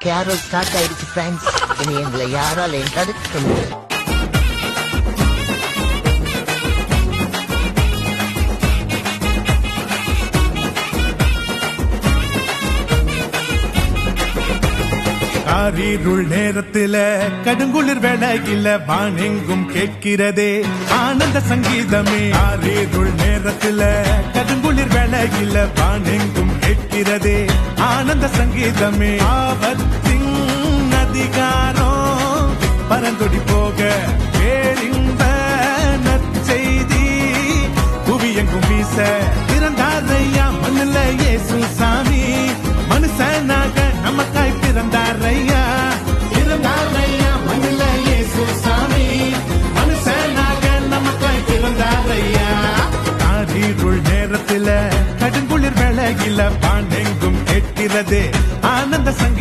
Carol start ஆயிடுச்சு friends. இனி எங்களை யாராலையும் தடுக்க முடியாது. காரிருள் நேரத்தில கடுங்குளிர் வேளையில வானெங்கும் கேட்கிறதே ஆனந்த சங்கீதமே. காரிருள் நேரத்தில கடுங்குளிர் வேளையில வானெங்கும் கேட்கிறதே ஆனந்த சங்கீதமே. ஆபத்தின் அதிகாரம் பரந்தொடி போக பேரின்ப நற்செய்தி புவியெங்கும் வீச பிறந்தாரையா மண்ணில இயேசு சாமி. மனுஷனாக நமக்காய் பிறந்தாரையா மண்ணில இயேசு சாமி. மனுஷனாக நமக்காய் பிறந்தாரையா. காரிருள் நேரத்தில கடுங்குளிர் வேளையில பாண்டெங்கும் கேட்கிறதே ஆனந்த சங்கீதம்.